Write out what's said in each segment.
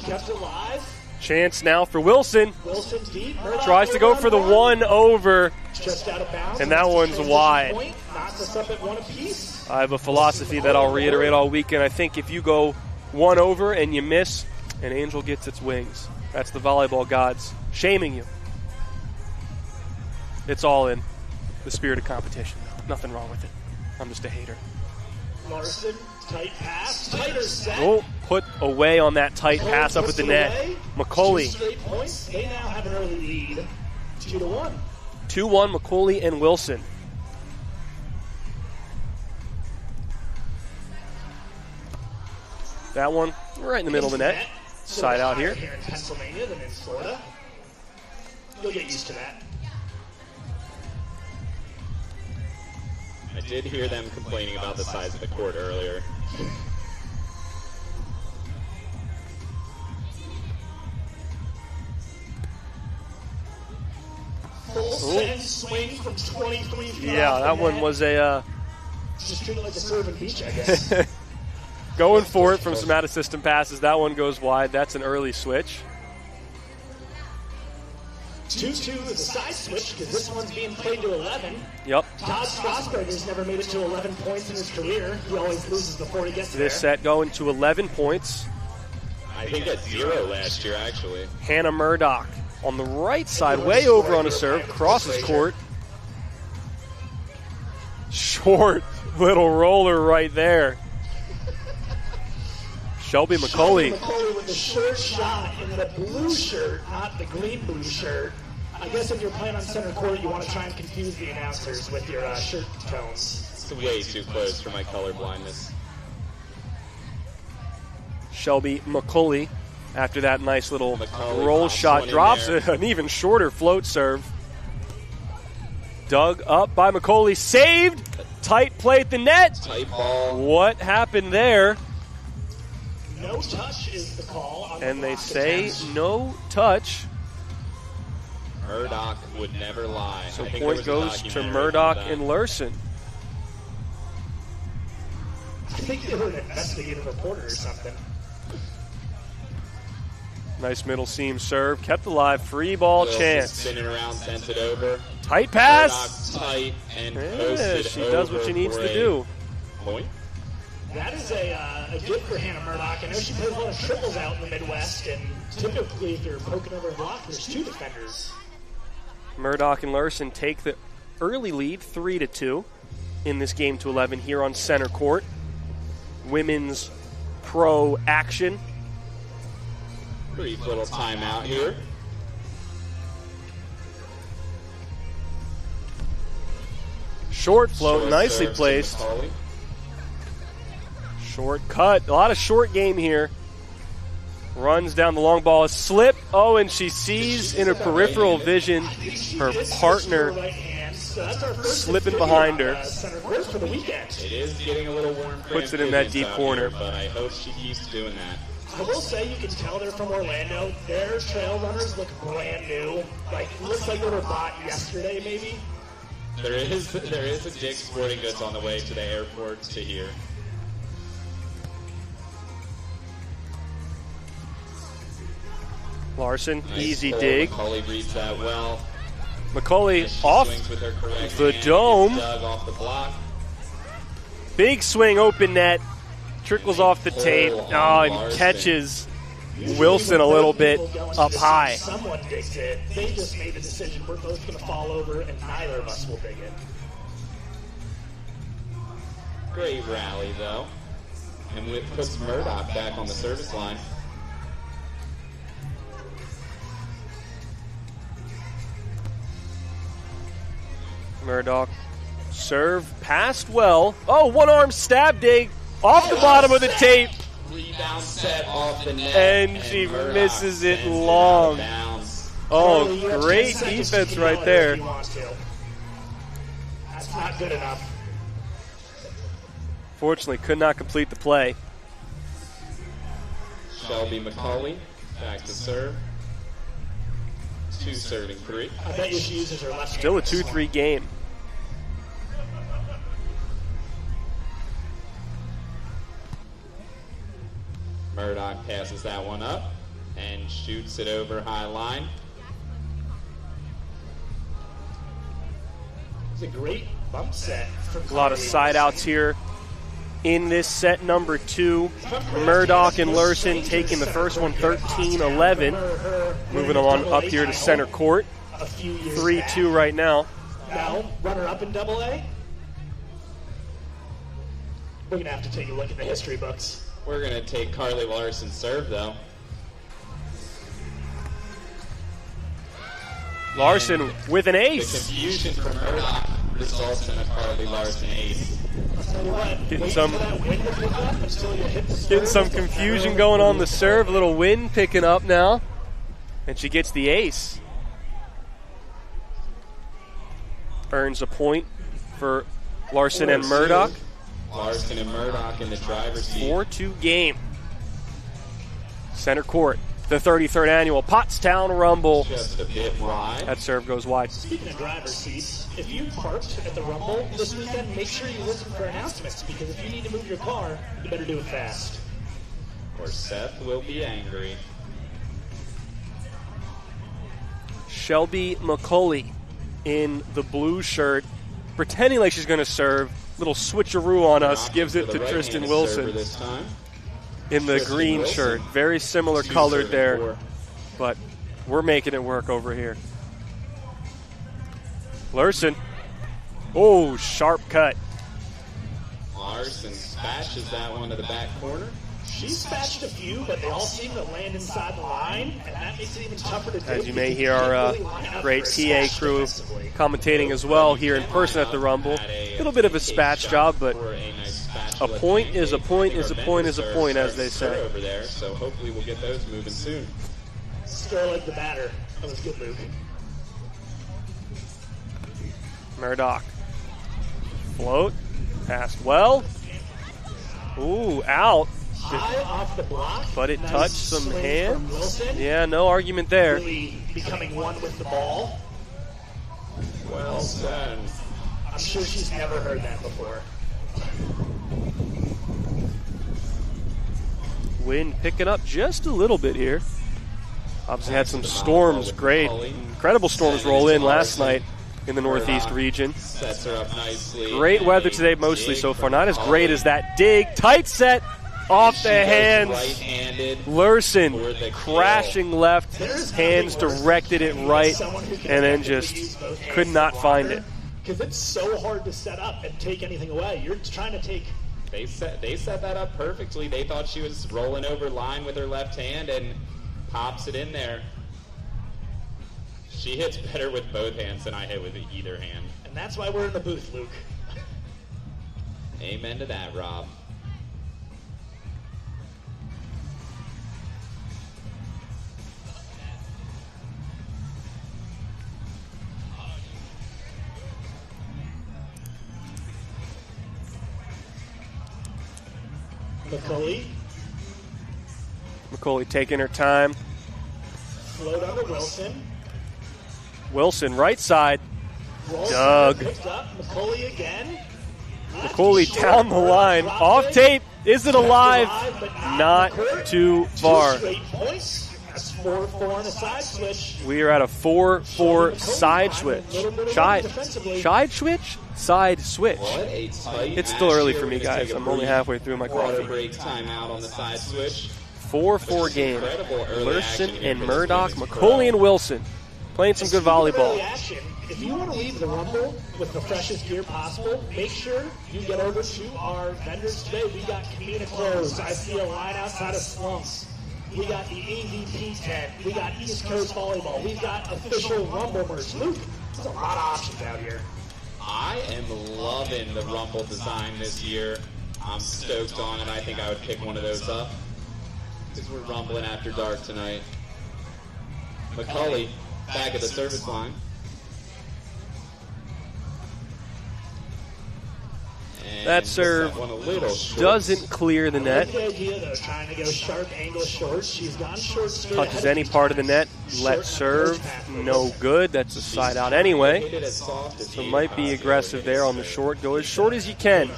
kept it live. Chance now for Wilson. Wilson's deep. Tries to go for the 1 over. Just out of bounds. And that one's wide. Point, knocks us up at 1 apiece. I have a philosophy that I'll reiterate all weekend. I think if you go 1 over and you miss, an angel gets its wings. That's the volleyball gods shaming you. It's all in the spirit of competition. Nothing wrong with it. I'm just a hater. Lursen, tight pass, tighter set. Oh, put away on that tight pass up at the net. McCulley. 2 straight points. They now have an early lead. 2-1. 2-1, McCulley and Wilson. That one right in the middle of the net. Side out here. Here in Pennsylvania than in Florida. You'll get used to that. I did hear them complaining about the size of the court earlier. Full send swing from 23 feet. Yeah, that one was a... Just treat it like a serve and beach, I guess. Going for it from some out-of-system passes. That one goes wide. That's an early switch. 2-2 is a side switch because this one's being played to 11. Yep. Todd Strasburger's never made it to 11 points in his career. He always loses before he gets there. This set going to 11 points. I think at 0 last year, actually. Hannah Murdock on the right side, way over on a serve, crosses court. Short little roller right there. Shelby McCulley. McCulley with the short shot in the blue shirt, not the green blue shirt. I guess if you're playing on center court, you want to try and confuse the announcers with your shirt tones. It's way too close for my color blindness. Shelby McCulley, after that nice little McCulley roll shot, drops there. an even shorter float serve. Dug up by McCulley, saved. Tight play at the net. Tight ball. What happened there? No touch is the call. On And the they block say attempts. no touch. Murdock would never lie. So I think there point was a goes to documentary Murdock about that. and Lursen. I think they were an investigative reporter or something. Nice middle seam serve. Kept alive. Free ball Wilson chance. spinning around, sent it over. Tight pass. Murdock tight and Yeah, posted she does what over she needs for to a do. Point. That is a gift for Hannah Murdock. I know she plays a lot of triples out in the Midwest, and typically if you're poking over a block, there's 2 defenders. Murdock and Lursen take the early lead, 3-2, in this game to 11 here on center court. Women's pro action. Brief little timeout here. Short float, Short nicely serve to placed. McCulley. Short cut, a lot of short game here. Runs down the long ball, a slip. Oh, and she sees in her peripheral vision her partner slipping behind her. It is getting a little warm. Puts it in that deep corner. But I hope she keeps doing that. I will say you can tell they're from Orlando. Their trail runners look brand new. Like, looks like they were bought yesterday, maybe. There is a Dick's Sporting Goods on the way to the airport to here. Larson, Nice easy pull. dig. McCulley reads that well. McCulley She off swings with her correct the hand, dome. gets dug off the block. Big swing, open net. Trickles off the tape. on Oh, and Larson. catches Wilson a little bit up high. Someone digs it. They just made the decision. We're both going to fall over, and neither of us will dig it. Great rally, though. And it puts Murdock back on the service line. Murdock serve passed well. Oh, one arm stab dig off the bottom of the tape. Rebound set off the net. And she Murdock misses it sends out of long. bounds. Oh, You have 10 great seconds defense to right go there. if you want to. That's not good enough. Fortunately, could not complete the play. Shelby McCulley back to serve. 2 serving 3. I bet you she uses her left Still a hand. 2-3 game. Murdock passes that one up. and shoots it over high line. It's a great bump set. A lot of side outs here in this set number 2. Murdock and Lursen taking the first one 13-11. Moving on up here to center court. 3-2 right now. Now, runner-up in AA. We're going to have to take a look at the history books. We're going to take Carly Larsen's serve, though. Larsen with an The ace. confusion from Murdock results in a Carly Larsen ace. Getting some confusion going on the serve. A little wind picking up now. And she gets the ace. Earns a point for Larsen and Murdock. Larsen and Murdock in the driver's seat. 4-2 game. Center court. The 33rd annual Pottstown Rumble. Just a bit wide. That serve goes wide. Speaking of driver's seats, if you parked at the Rumble this weekend, make sure you listen for announcements, because if you need to move your car, you better do it fast. Or Seth will be angry. Shelby McCulley in the blue shirt, pretending like she's going to serve. Little switcheroo on us, gives it to Tristan Wilson This time. in the Tristan green Wilson. shirt. Very similar colored there, but we're making it work over here. Lursen. Oh, sharp cut. Larsen spatches that one to the back corner. She spatched a few, but they all seem to land inside the line, and that makes it even tougher to do. As you may because hear can't our really line up great for a TA smash crew defensively. commentating as well here in person at the Rumble. A little bit of a spatch job, but a point is a point is a point is a point, as they say. Over there, so hopefully we'll get those moving soon. Sterling the batter. That was good, Luke. Murdock. Float. Passed well. Ooh, out. High off the block, But it nice touched some swing from hands. Wilson. Yeah, no argument there. Really becoming one with the ball. Well said. I'm sure she's never heard that before. Wind picking up just a little bit here. Obviously had some storms, great, incredible storms roll in last night in the Northeast region. Sets her up nicely. Great weather today mostly so far. Not as great as that dig. Tight set off the hands. Right-handed. Lursen crashing left. Hands directed it right and then just could not find it. Because it's so hard to set up and take anything away. You're trying to take... They set that up perfectly. They thought she was rolling over line with her left hand and pops it in there. She hits better with both hands than I hit with either hand. And that's why we're in the booth, Luke. Amen to that, Rob. McCulley. McCulley taking her time. Float under Wilson. Wilson right side. Roll Doug. picked up. McCulley again. McCulley down the line. Off tape. Is it alive? Not too far. 2 straight points. That's 4-4 on a side switch. We are at a 4-4 side switch. Side switch? Side switch. What a tight It's still early for me, We're gonna guys. take a I'm only brief halfway through my water coffee. break timeout on the side switch. 4-4 game. Incredible early action Lursen here and for this Murdock, women's McCulley and pro. Wilson playing some good volleyball. Action. If you want to leave the Rumble with the freshest gear possible, make sure you get over to our vendors today. We got Camina clothes. I see a line outside of Slumps. We got the AVP tent. We got East Coast volleyball. We've got official Rumble merch. Luke, there's a lot of options out here. I am loving the Rumble design this year. I'm stoked on it. I think I would pick one of those up because we're rumbling after dark tonight. McCulley back at the service line. And That serve that one a little short. doesn't clear the I net. like the idea, though, trying to go sharp angle short. She's gone short straight Touches ahead. any part of the net. Let serve. No good. That's a side out anyway. Hit it as soft as So he might be possibly aggressive there on the short. Go as short as you can.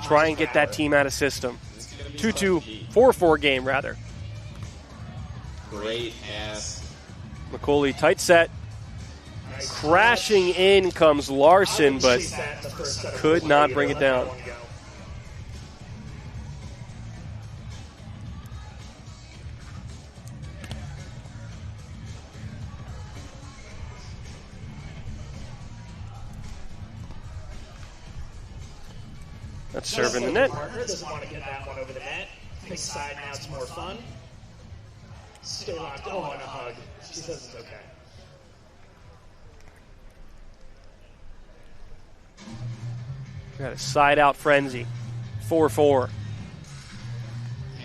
Try and get that team out of system. 2-2, 4-4 game rather. Great pass. McCulley, tight set. Crashing in comes Lursen, but could not bring it down. That's serving the net. Partner doesn't want to get that one over the net. Pick side now, it's more fun. Stay locked. Oh, and a hug. She says it's okay. Got a side-out frenzy. 4-4.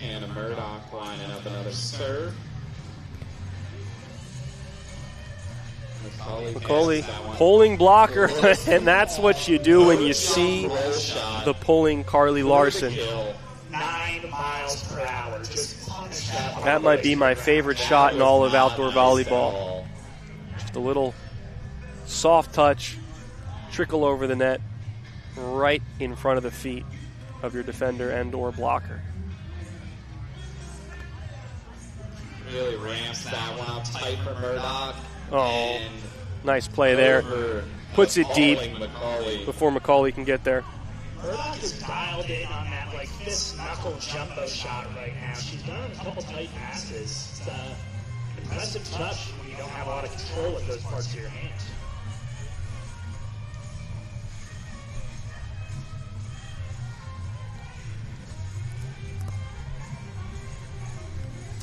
And a Murdock lining up another serve. McCulley, pulling blocker, and that's what you do when you see the pulling Carly Lursen. 9 miles per hour. Just punch that. That might be my favorite shot in all of outdoor volleyball. Just a little soft touch, trickle over the net, right in front of the feet of your defender and or blocker. Really ramps that one up tight for Murdock. Oh, nice play there. Puts it deep before McCulley can get there. Murdock is dialed in on that fist knuckle jumbo shot right now. She's done a couple tight passes. It's impressive touch when you don't have a lot of control with those parts of your hands.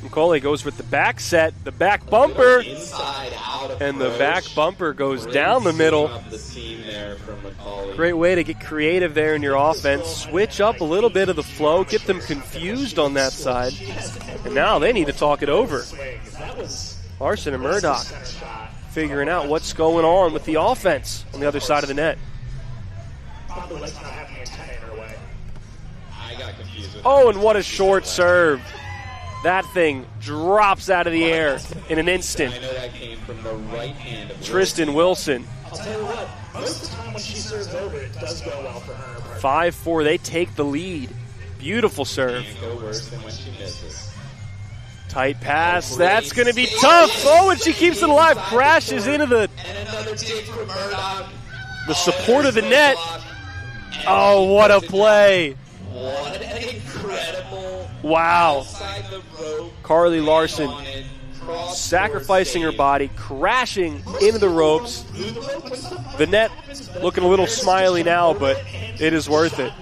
McCulley goes with the back set, the back bumper, and the back approach. bumper goes down the middle. The seam there from McCulley. Great way to get creative there in your offense. Switch up a little bit of the flow, get them confused on that side. And now they need to talk it over. Lursen and Murdock figuring out what's going on with the offense on the other side of the net. Probably like not having the antenna in her way. I got confused with Oh, and what a short serve. That thing drops out of the air in an instant. I know that came from the right hand of Tristan Wilson. I'll tell you what, most of the time when she serves over, it does go well for her. 5-4, they take the lead. Beautiful serve. Can't go worse than when she misses. Tight pass, that's going to be tough. Oh, and she keeps it alive. Crashes into the And another dig for Murdock. support of the net. Oh, what a play. What an incredible Wow. outside the rope. Carly Lursen Cross sacrificing her court body, crashing into the ropes. The net looking a little smiley now, but it is worth it.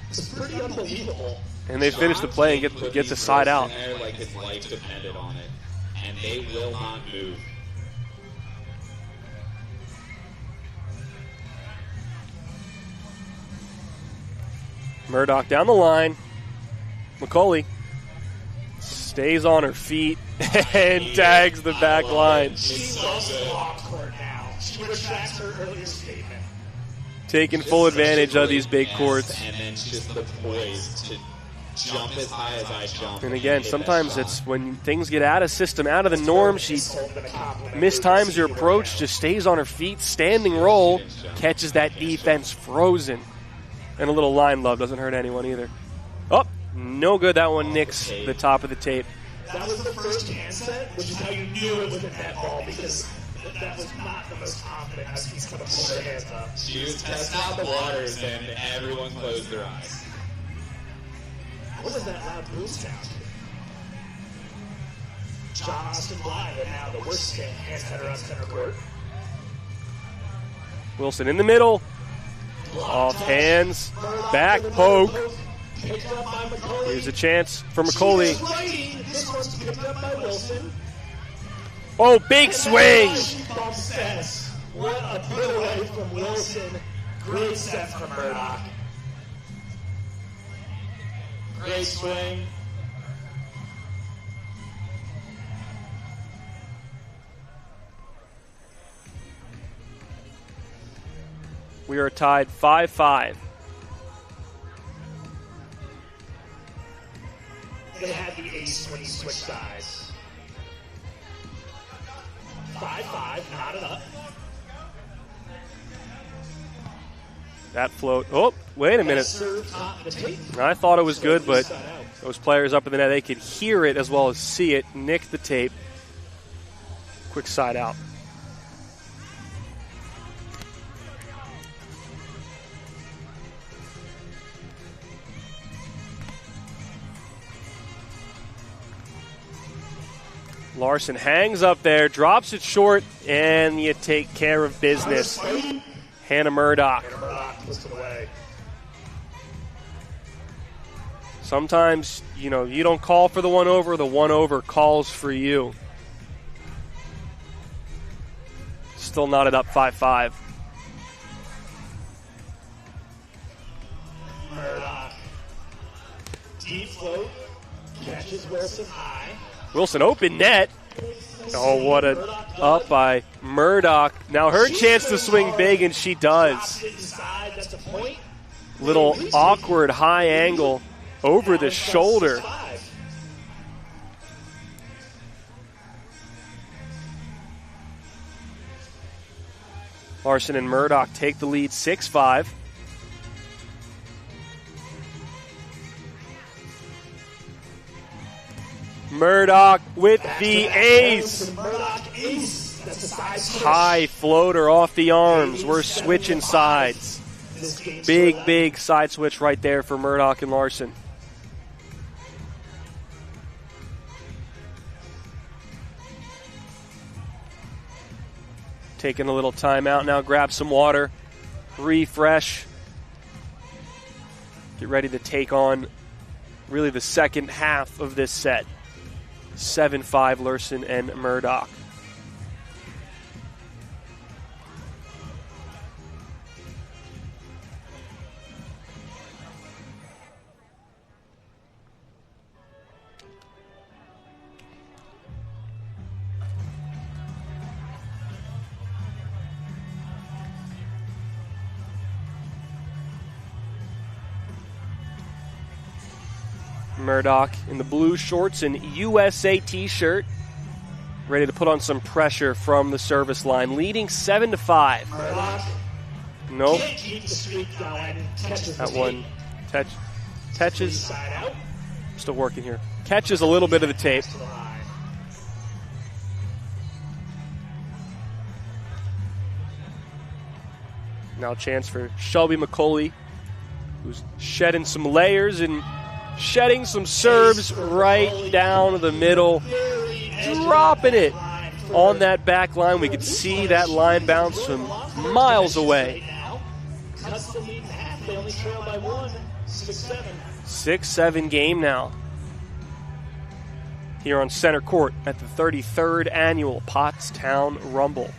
It's pretty unbelievable. And they finish the play and get the side out. there like his life depended on it, and they will not move. Murdock down the line. McCulley stays on her feet and tags the back line. She loves the off court now. She retracts her earlier statement. Taking full advantage of these big courts. And then just the poise to jump as high as I jump. And again, sometimes it's when things get out of system, out of the norm, she mistimes her approach, just stays on her feet, standing roll, catches that defense frozen. And a little line love doesn't hurt anyone either. Oh, no good. That one nicks the top of the tape. That was the first hand set, which is how you knew it was a net ball, because that was not the most confident Huskies could have pulled their hands up. She was testing out the waters, and everyone closed their eyes. What was that loud boost sound? John Austin Blythe, and now the worst hand setter on center court. Wilson in the middle. Off hands. Back poke. Picked up by McCulley. Here's a chance for McCulley. This one's picked up by Wilson. Oh, big swing. She bumps Sess. What a put away from Wilson. Great set from Murdock. Great swing. We are tied 5-5. They had the ace when he switched sides. 5-5, knotted up. That float. Oh, wait a minute. I thought it was good, but those players up in the net, they could hear it as well as see it. Nicked the tape. Quick side out. Lursen hangs up there, drops it short, and you take care of business. Hannah Murdock. Sometimes, you don't call for the one over calls for you. Still knotted up 5-5. Murdock. Deep float. Catches Wilson high. Wilson open net. Oh, what a up by Murdock. Now her chance to swing big, and she does. Little awkward high angle over the shoulder. Lursen and Murdock take the lead 6-5. Murdock with the ace. High floater off the arms. We're switching sides. Big side switch right there for Murdock and Lursen. Taking a little time out now, grab some water, refresh. Get ready to take on really the second half of this set. 7-5 Lursen and Murdock. Murdock in the blue shorts and USA t-shirt, ready to put on some pressure from the service line, leading 7-5. Murdock. Nope. Keep the streak going. That one catches. Still working here. Catches a little bit of the tape. Now a chance for Shelby McCulley, who's shedding some layers and shedding some serves right down the middle, dropping it on that back line. We could see that line bounce from miles away. 6-7 game now here on center court at the 33rd annual Pottstown Rumble.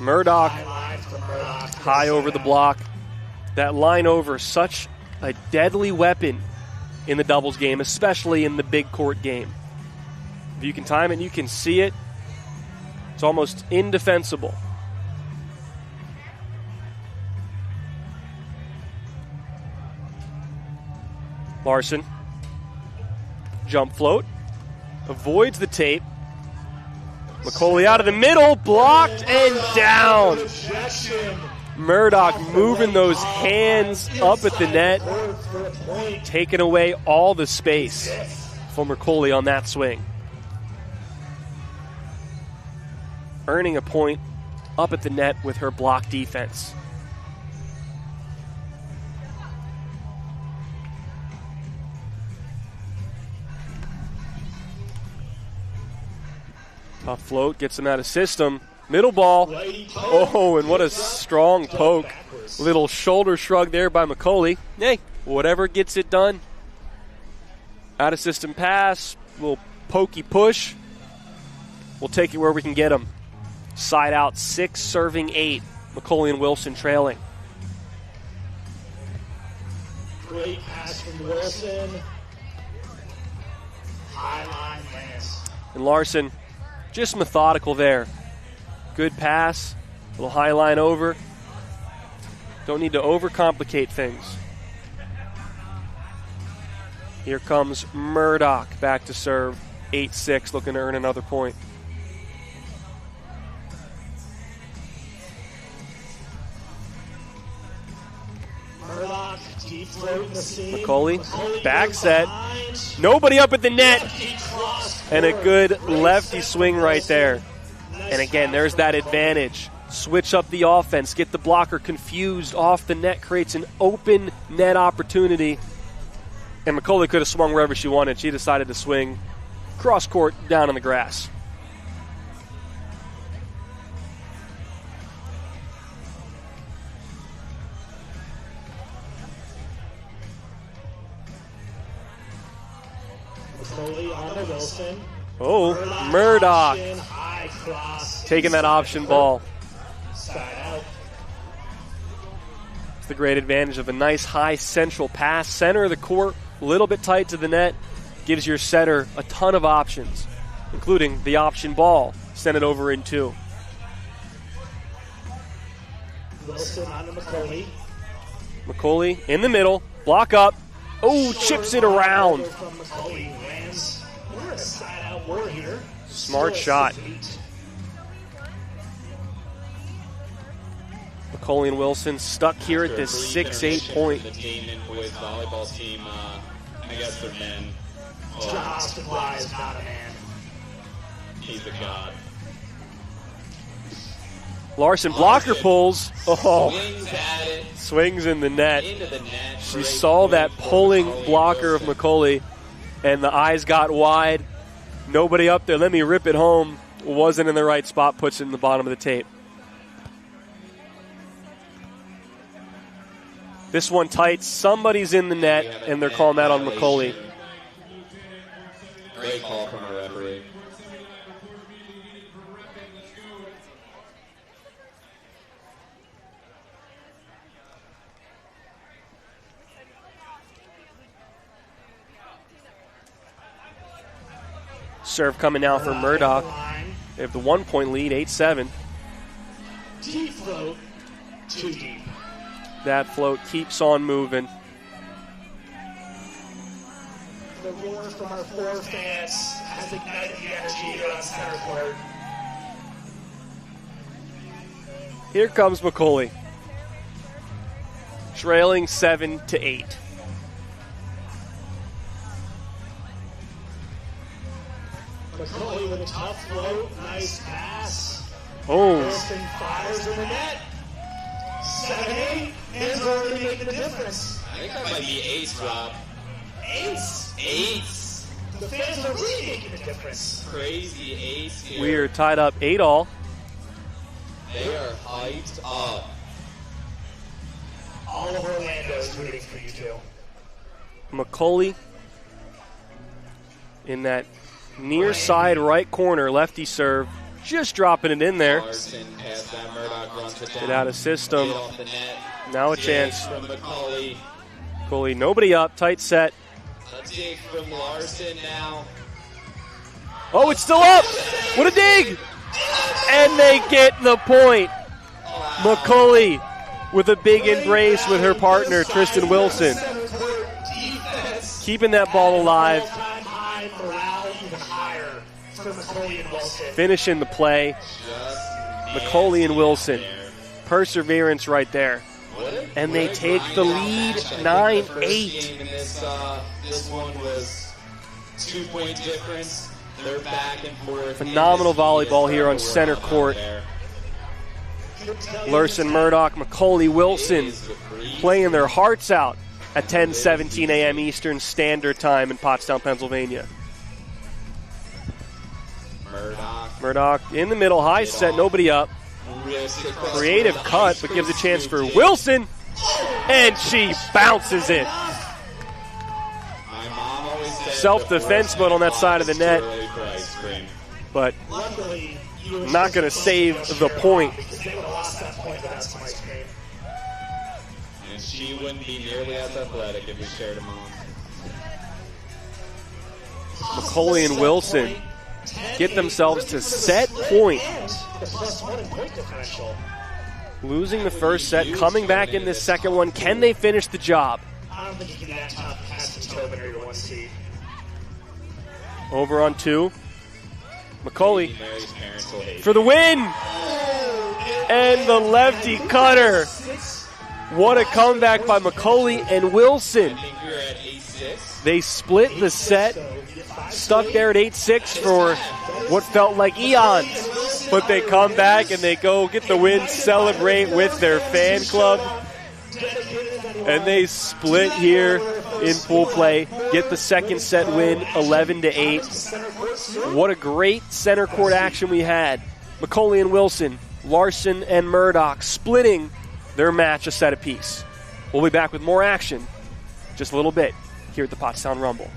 Murdock high over the block. That line over, such a deadly weapon in the doubles game, especially in the big court game. If you can time it and you can see it, it's almost indefensible. Lursen, jump float, avoids the tape. McCulley out of the middle, blocked and down. Murdock moving those hands up at the net, taking away all the space for McCulley on that swing. Earning a point up at the net with her block defense. Tough float, gets him out of system. Middle ball. Oh, and what a strong poke. Little shoulder shrug there by McCulley. Hey, whatever gets it done. Out of system pass, little pokey push. We'll take it where we can get him. Side out, 6 serving 8. McCulley and Wilson trailing. Great pass from Wilson. High line pass. And Lursen, just methodical there. Good pass, little high line over. Don't need to overcomplicate things. Here comes Murdock back to serve. 8-6, looking to earn another point. Murdock, deep throat in the seam. McCulley, back set. Nobody up at the net. And a good lefty swing right there. And again, there's that advantage. Switch up the offense, get the blocker confused off the net, creates an open net opportunity. And McCulley could have swung wherever she wanted. She decided to swing cross court down on the grass. On to Wilson. Oh, Murdock High cross. taking that option ball. Side out. It's the great advantage of a nice high central pass. Center of the court, a little bit tight to the net, gives your setter a ton of options, including the option ball. Send it over in 2. Wilson on to McCulley. McCulley in the middle, block up. Oh, chips it around. From McCulley lands. We're a side out word here. Smart Still shot. 6-8. McCulley and Wilson stuck here at this 6-8 point. The team and boys volleyball team, I guess they're men. John Austin Bly is not a man. He's a god. Lursen blocker pulls. Oh, Swings at it. swings in the net. Into the net. She saw that pulling blocker of McCulley, and the eyes got wide. Nobody up there. Let me rip it home. Wasn't in the right spot. Puts it in the bottom of the tape. This one tight. Somebody's in the net, and they're calling that on McCulley. Great call from our referee. Serve coming now for Murdock. They have the 1-point lead, 8-7. Deep float. Too deep. That float keeps on moving. The roar from our 4 fans has ignited the energy here on center court. Here comes McCulley. Trailing 7-8. McCulley with a tough float. Nice pass. Oh, Wilson fires in the net. 7-8. Hands are already making a difference. I think that might be ace, Rob. Ace. Ace. The fans are really making a difference. Crazy ace here. we are tied up 8-all. They are hyped up. All of Orlando is rooting for you two. McCulley in that near side right corner, lefty serve, just dropping it in there. Lursen past that. Murdock runs it down. Get out of system. Get off the net. Now a Dig chance. from McCulley. McCulley, nobody up, tight set. A dig from Lursen now. Oh, it's still up. What a dig! And they get the point. McCulley with a big embrace with her partner, Tristan Wilson. Keeping that ball alive. All-time high morale even higher for McCulley and Wilson. Finishing the play. McCulley and Wilson. Perseverance right there. And they take the lead 9-8. This one was 2-point difference. They're back and forth. Phenomenal volleyball here on center court. Lursen, Murdock, McCulley, Wilson playing their hearts out at 10:17 a.m. Eastern Standard Time in Pottstown, Pennsylvania. Murdock in the middle, high set, nobody up. Creative cut, but gives a chance for Wilson, and she bounces it. Self-defense mode on that side of the net, but not going to save the point. And she wouldn't be nearly as athletic if we shared them on. McCulley and Wilson get themselves to set point. Losing the first set, coming back in this second one. Can they finish the job? I don't think you can be that tough past the Tobin are your one seed. Over on 2. McCulley Mary's parents will hate for the win! And the lefty cutter. What a comeback by McCulley and Wilson. I think we were at 8-6. They split the set, stuck there at 8-6 for what felt like eons. But they come back and they go get the win, celebrate with their fan club. And they split here in pool play, get the second set win, 11-8. What a great center court action we had. McCulley and Wilson, Lursen and Murdock splitting their match a set apiece. We'll be back with more action just a little bit here at the Pottstown Rumble.